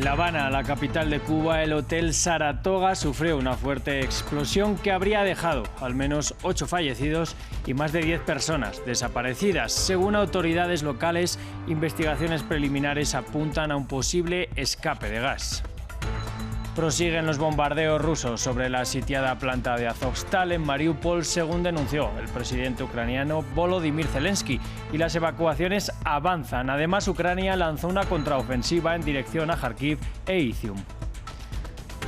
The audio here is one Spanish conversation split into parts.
En La Habana, la capital de Cuba, el Hotel Saratoga sufrió una fuerte explosión que habría dejado al menos 8 fallecidos y más de 10 personas desaparecidas. Según autoridades locales, investigaciones preliminares apuntan a un posible escape de gas. Prosiguen los bombardeos rusos sobre la sitiada planta de Azovstal en Mariupol, según denunció el presidente ucraniano Volodymyr Zelensky, y las evacuaciones avanzan. Además, Ucrania lanzó una contraofensiva en dirección a Kharkiv e Izium.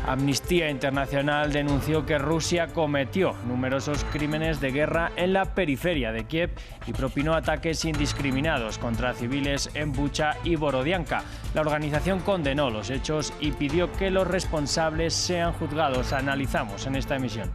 Amnistía Internacional denunció que Rusia cometió numerosos crímenes de guerra en la periferia de Kiev y propinó ataques indiscriminados contra civiles en Bucha y Borodianka. La organización condenó los hechos y pidió que los responsables sean juzgados. Analizamos en esta emisión.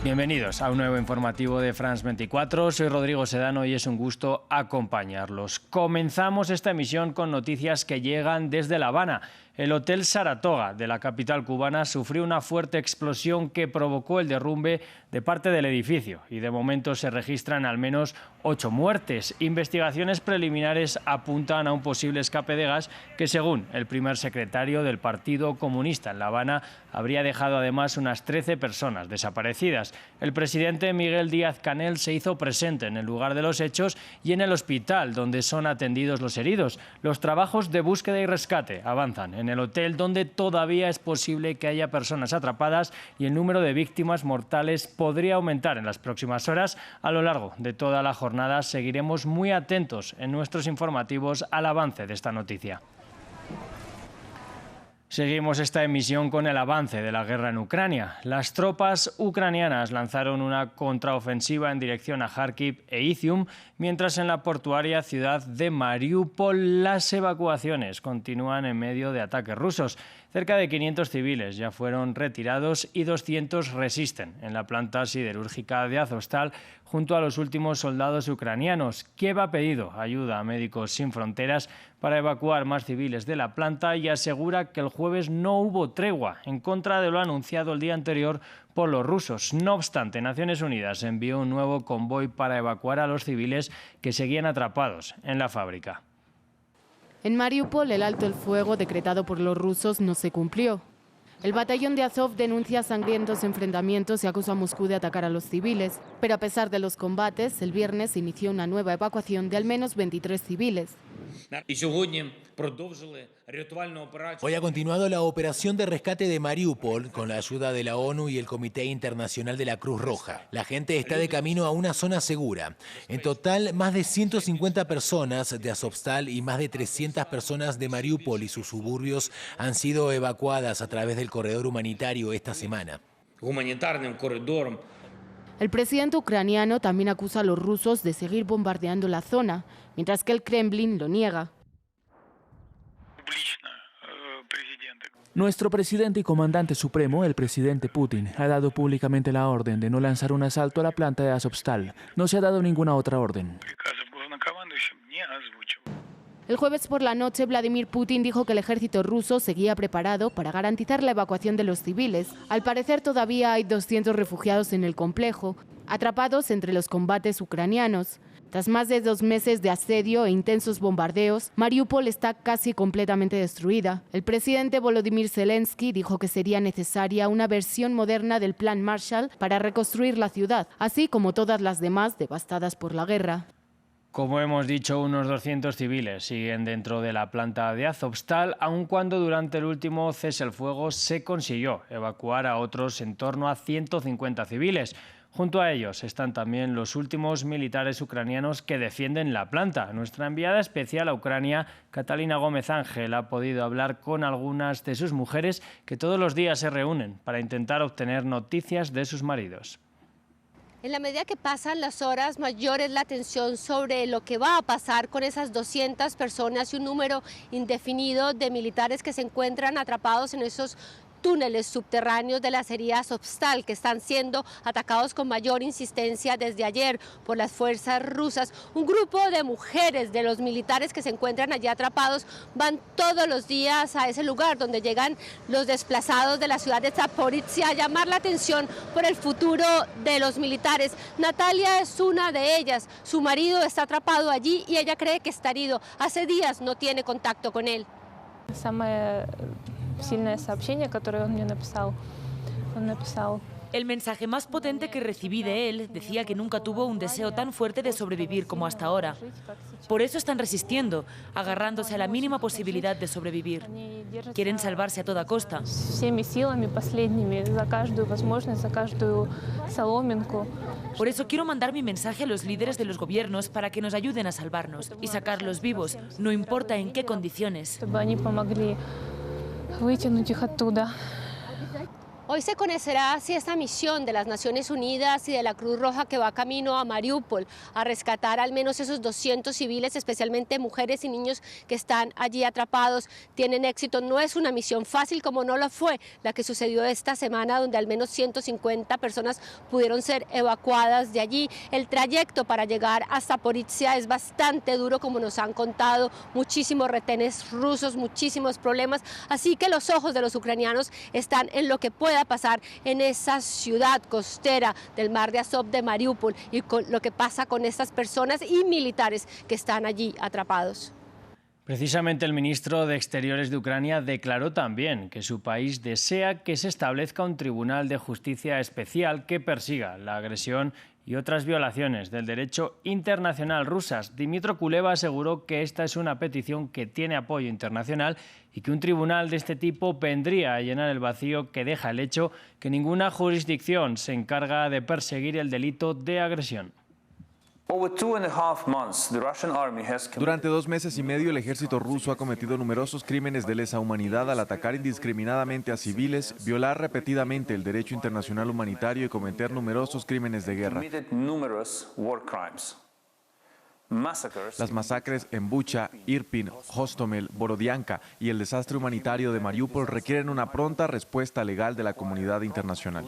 Bienvenidos a un nuevo informativo de France 24. Soy Rodrigo Sedano y es un gusto acompañarlos. Comenzamos esta emisión con noticias que llegan desde La Habana. El Hotel Saratoga de la capital cubana sufrió una fuerte explosión que provocó el derrumbe de parte del edificio y de momento se registran al menos 8 muertes. Investigaciones preliminares apuntan a un posible escape de gas que, según el primer secretario del Partido Comunista en La Habana, habría dejado además unas 13 personas desaparecidas. El presidente Miguel Díaz-Canel se hizo presente en el lugar de los hechos y en el hospital donde son atendidos los heridos. Los trabajos de búsqueda y rescate avanzan en el hotel, donde todavía es posible que haya personas atrapadas y el número de víctimas mortales podría aumentar en las próximas horas. A lo largo de toda la jornada seguiremos muy atentos en nuestros informativos al avance de esta noticia. Seguimos esta emisión con el avance de la guerra en Ucrania. Las tropas ucranianas lanzaron una contraofensiva en dirección a Kharkiv e Izium, mientras en la portuaria ciudad de Mariupol las evacuaciones continúan en medio de ataques rusos. Cerca de 500 civiles ya fueron retirados y 200 resisten en la planta siderúrgica de Azovstal junto a los últimos soldados ucranianos. Kiev ha pedido ayuda a Médicos Sin Fronteras para evacuar más civiles de la planta y asegura que el jueves no hubo tregua, en contra de lo anunciado el día anterior por los rusos. No obstante, Naciones Unidas envió un nuevo convoy para evacuar a los civiles que seguían atrapados en la fábrica. En Mariupol, el alto el fuego decretado por los rusos no se cumplió. El batallón de Azov denuncia sangrientos enfrentamientos y acusa a Moscú de atacar a los civiles. Pero a pesar de los combates, el viernes se inició una nueva evacuación de al menos 23 civiles. Hoy ha continuado la operación de rescate de Mariupol con la ayuda de la ONU y el Comité Internacional de la Cruz Roja. La gente está de camino a una zona segura. En total, más de 150 personas de Azovstal y más de 300 personas de Mariupol y sus suburbios han sido evacuadas a través del corredor humanitario esta semana. El presidente ucraniano también acusa a los rusos de seguir bombardeando la zona, mientras que el Kremlin lo niega. Nuestro presidente y comandante supremo, el presidente Putin, ha dado públicamente la orden de no lanzar un asalto a la planta de Azovstal. No se ha dado ninguna otra orden. El jueves por la noche, Vladimir Putin dijo que el ejército ruso seguía preparado para garantizar la evacuación de los civiles. Al parecer todavía hay 200 refugiados en el complejo, atrapados entre los combates ucranianos. Tras más de 2 meses de asedio e intensos bombardeos, Mariupol está casi completamente destruida. El presidente Volodymyr Zelensky dijo que sería necesaria una versión moderna del Plan Marshall para reconstruir la ciudad, así como todas las demás devastadas por la guerra. Como hemos dicho, unos 200 civiles siguen dentro de la planta de Azovstal, aun cuando durante el último cese el fuego se consiguió evacuar a otros en torno a 150 civiles. Junto a ellos están también los últimos militares ucranianos que defienden la planta. Nuestra enviada especial a Ucrania, Catalina Gómez Ángel, ha podido hablar con algunas de sus mujeres que todos los días se reúnen para intentar obtener noticias de sus maridos. En la medida que pasan las horas, mayor es la tensión sobre lo que va a pasar con esas 200 personas y un número indefinido de militares que se encuentran atrapados en esos túneles subterráneos de las heridas Azovstal, que están siendo atacados con mayor insistencia desde ayer por las fuerzas rusas. Un grupo de mujeres de los militares que se encuentran allí atrapados van todos los días a ese lugar donde llegan los desplazados de la ciudad de Zaporizhia a llamar la atención por el futuro de los militares. Natalia es una de ellas. Su marido está atrapado allí y ella cree que está herido. Hace días no tiene contacto con él. El mensaje más potente que recibí de él decía que nunca tuvo un deseo tan fuerte de sobrevivir como hasta ahora. Por eso están resistiendo, agarrándose a la mínima posibilidad de sobrevivir. Quieren salvarse a toda costa. Por eso quiero mandar mi mensaje a los líderes de los gobiernos para que nos ayuden a salvarnos y sacarlos vivos, no importa en qué condiciones. Hoy se conocerá si esta misión de las Naciones Unidas y de la Cruz Roja que va camino a Mariupol a rescatar al menos esos 200 civiles, especialmente mujeres y niños que están allí atrapados, tienen éxito. No es una misión fácil como no lo fue la que sucedió esta semana, donde al menos 150 personas pudieron ser evacuadas de allí. El trayecto para llegar a Zaporizhia es bastante duro, como nos han contado, muchísimos retenes rusos, muchísimos problemas, así que los ojos de los ucranianos están en lo que pueda pasar en esa ciudad costera del mar de Azov de Mariupol y con lo que pasa con estas personas y militares que están allí atrapados. Precisamente el ministro de Exteriores de Ucrania declaró también que su país desea que se establezca un tribunal de justicia especial que persiga la agresión y otras violaciones del derecho internacional rusas. Dmytro Kuleba aseguró que esta es una petición que tiene apoyo internacional y que un tribunal de este tipo vendría a llenar el vacío que deja el hecho que ninguna jurisdicción se encarga de perseguir el delito de agresión. Durante 2 meses y medio, el ejército ruso ha cometido numerosos crímenes de lesa humanidad al atacar indiscriminadamente a civiles, violar repetidamente el derecho internacional humanitario y cometer numerosos crímenes de guerra. Las masacres en Bucha, Irpin, Hostomel, Borodianka y el desastre humanitario de Mariupol requieren una pronta respuesta legal de la comunidad internacional.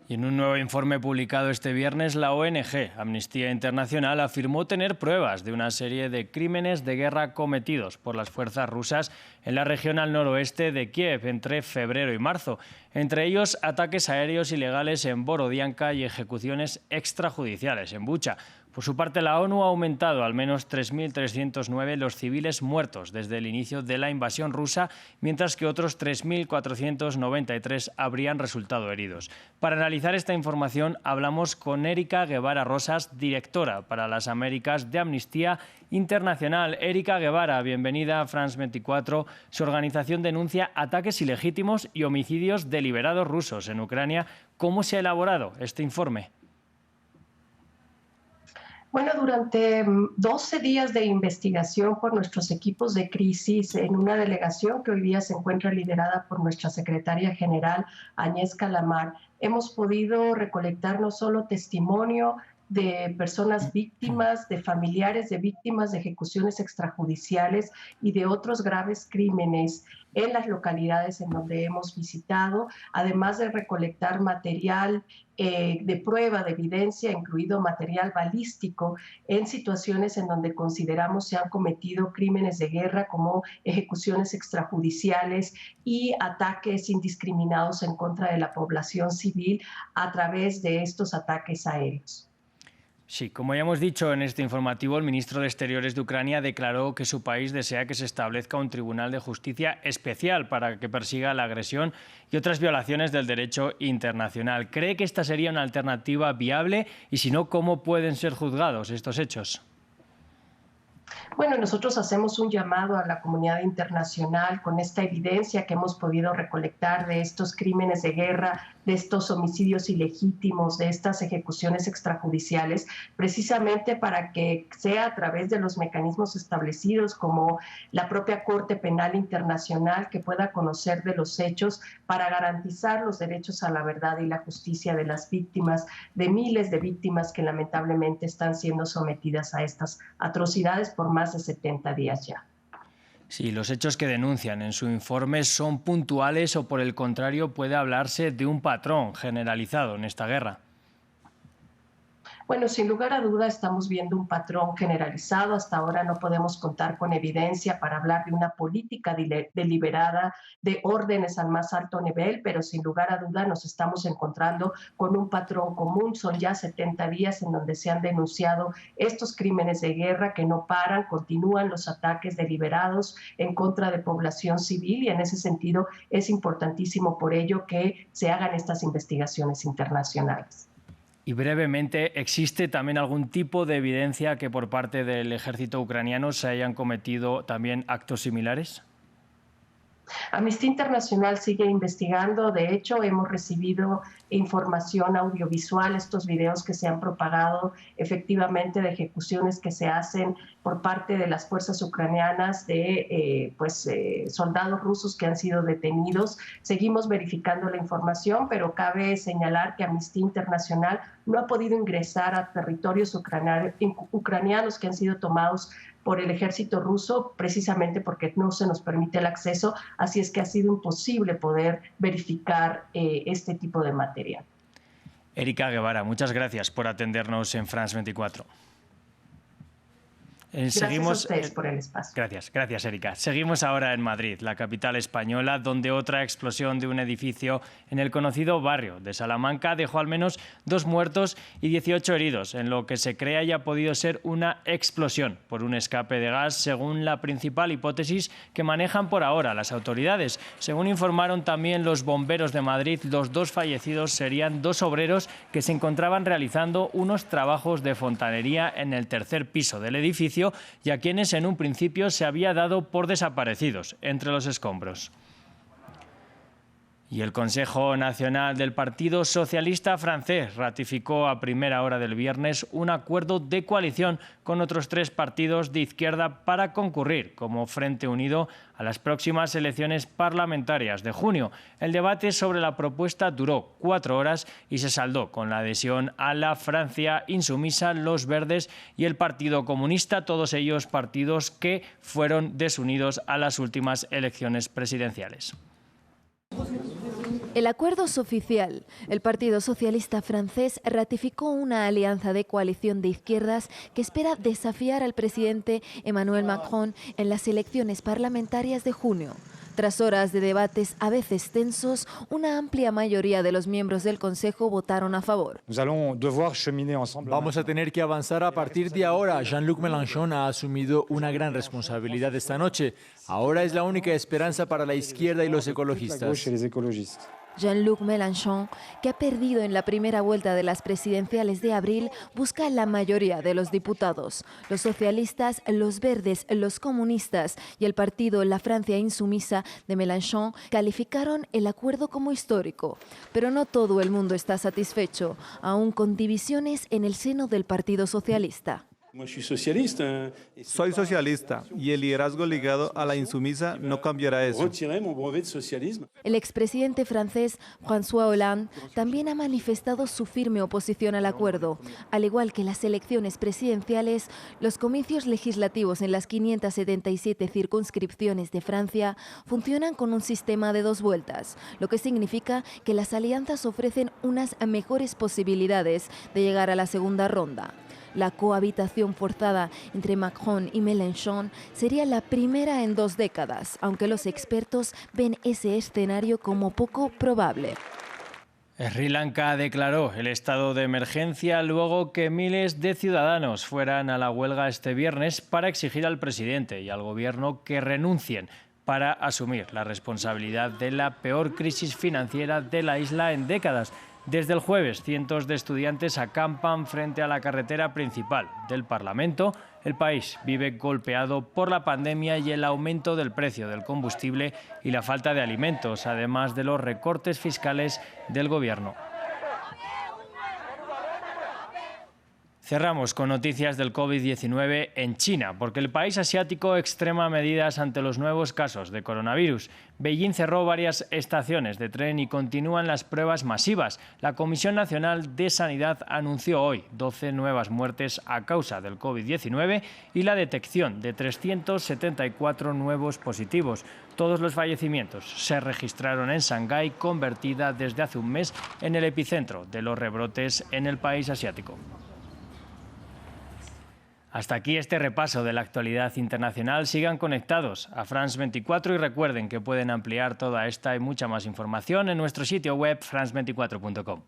Y en un nuevo informe publicado este viernes, la ONG Amnistía Internacional afirmó tener pruebas de una serie de crímenes de guerra cometidos por las fuerzas rusas en la región al noroeste de Kiev entre febrero y marzo. Entre ellos, ataques aéreos ilegales en Borodianka y ejecuciones extrajudiciales en Bucha. Por su parte, la ONU ha aumentado al menos 3.309 los civiles muertos desde el inicio de la invasión rusa, mientras que otros 3.493 habrían resultado heridos. Para analizar esta información, hablamos con Erika Guevara Rosas, directora para las Américas de Amnistía Internacional. Erika Guevara, bienvenida a France 24. Su organización denuncia ataques ilegítimos y homicidios deliberados rusos en Ucrania. ¿Cómo se ha elaborado este informe? Bueno, durante 12 días de investigación por nuestros equipos de crisis en una delegación que hoy día se encuentra liderada por nuestra secretaria general, Agnès Calamar, hemos podido recolectar no solo testimonio de personas víctimas, de familiares de víctimas de ejecuciones extrajudiciales y de otros graves crímenes en las localidades en donde hemos visitado, además de recolectar material de prueba, de evidencia, incluido material balístico, en situaciones en donde consideramos se han cometido crímenes de guerra como ejecuciones extrajudiciales y ataques indiscriminados en contra de la población civil a través de estos ataques aéreos. Sí, como ya hemos dicho en este informativo, el ministro de Exteriores de Ucrania declaró que su país desea que se establezca un tribunal de justicia especial para que persiga la agresión y otras violaciones del derecho internacional. ¿Cree que esta sería una alternativa viable? Y si no, ¿cómo pueden ser juzgados estos hechos? Bueno, nosotros hacemos un llamado a la comunidad internacional con esta evidencia que hemos podido recolectar de estos crímenes de guerra, de estos homicidios ilegítimos, de estas ejecuciones extrajudiciales, precisamente para que sea a través de los mecanismos establecidos como la propia Corte Penal Internacional que pueda conocer de los hechos para garantizar los derechos a la verdad y la justicia de las víctimas, de miles de víctimas que lamentablemente están siendo sometidas a estas atrocidades por más de 70 días ya. Si los hechos que denuncian en su informe son puntuales o, por el contrario, puede hablarse de un patrón generalizado en esta guerra. Bueno, sin lugar a duda estamos viendo un patrón generalizado. Hasta ahora no podemos contar con evidencia para hablar de una política deliberada de órdenes al más alto nivel, pero sin lugar a duda nos estamos encontrando con un patrón común. Son ya 70 días en donde se han denunciado estos crímenes de guerra que no paran, continúan los ataques deliberados en contra de población civil y en ese sentido es importantísimo por ello que se hagan estas investigaciones internacionales. Y brevemente, ¿existe también algún tipo de evidencia que por parte del ejército ucraniano se hayan cometido también actos similares? Amnistía Internacional sigue investigando. De hecho, hemos recibido información audiovisual, estos videos que se han propagado efectivamente de ejecuciones que se hacen por parte de las fuerzas ucranianas de soldados rusos que han sido detenidos. Seguimos verificando la información, pero cabe señalar que Amnistía Internacional no ha podido ingresar a territorios ucranianos que han sido tomados por el ejército ruso, precisamente porque no se nos permite el acceso, así es que ha sido imposible poder verificar este tipo de material. Erika Guevara, muchas gracias por atendernos en France 24. Gracias a ustedes por el espacio. Gracias Erika. Seguimos ahora en Madrid, la capital española, donde otra explosión de un edificio en el conocido barrio de Salamanca dejó al menos 2 muertos y 18 heridos, en lo que se cree haya podido ser una explosión por un escape de gas, según la principal hipótesis que manejan por ahora las autoridades. Según informaron también los bomberos de Madrid, los 2 fallecidos serían 2 obreros que se encontraban realizando unos trabajos de fontanería en el 3er piso del edificio y a quienes en un principio se había dado por desaparecidos entre los escombros. Y el Consejo Nacional del Partido Socialista francés ratificó a primera hora del viernes un acuerdo de coalición con otros 3 partidos de izquierda para concurrir como Frente Unido a las próximas elecciones parlamentarias de junio. El debate sobre la propuesta duró 4 horas y se saldó con la adhesión a la Francia Insumisa, los Verdes y el Partido Comunista, todos ellos partidos que fueron desunidos a las últimas elecciones presidenciales. El acuerdo es oficial. El Partido Socialista francés ratificó una alianza de coalición de izquierdas que espera desafiar al presidente Emmanuel Macron en las elecciones parlamentarias de junio. Tras horas de debates a veces tensos, una amplia mayoría de los miembros del Consejo votaron a favor. Vamos a tener que avanzar a partir de ahora. Jean-Luc Mélenchon ha asumido una gran responsabilidad esta noche. Ahora es la única esperanza para la izquierda y los ecologistas. Jean-Luc Mélenchon, que ha perdido en la primera vuelta de las presidenciales de abril, busca la mayoría de los diputados. Los socialistas, los verdes, los comunistas y el partido La Francia Insumisa de Mélenchon calificaron el acuerdo como histórico. Pero no todo el mundo está satisfecho, aún con divisiones en el seno del Partido Socialista. Soy socialista y el liderazgo ligado a la insumisa no cambiará eso. El expresidente francés François Hollande también ha manifestado su firme oposición al acuerdo. Al igual que las elecciones presidenciales, los comicios legislativos en las 577 circunscripciones de Francia funcionan con un sistema de 2 vueltas, lo que significa que las alianzas ofrecen unas mejores posibilidades de llegar a la segunda ronda. La cohabitación forzada entre Macron y Mélenchon sería la primera en 2 décadas, aunque los expertos ven ese escenario como poco probable. Sri Lanka declaró el estado de emergencia luego que miles de ciudadanos fueran a la huelga este viernes para exigir al presidente y al gobierno que renuncien para asumir la responsabilidad de la peor crisis financiera de la isla en décadas. Desde el jueves, cientos de estudiantes acampan frente a la carretera principal del Parlamento. El país vive golpeado por la pandemia y el aumento del precio del combustible y la falta de alimentos, además de los recortes fiscales del gobierno. Cerramos con noticias del COVID-19 en China, porque el país asiático extrema medidas ante los nuevos casos de coronavirus. Beijing cerró varias estaciones de tren y continúan las pruebas masivas. La Comisión Nacional de Sanidad anunció hoy 12 nuevas muertes a causa del COVID-19 y la detección de 374 nuevos positivos. Todos los fallecimientos se registraron en Shanghái, convertida desde hace un mes en el epicentro de los rebrotes en el país asiático. Hasta aquí este repaso de la actualidad internacional. Sigan conectados a France 24 y recuerden que pueden ampliar toda esta y mucha más información en nuestro sitio web france24.com.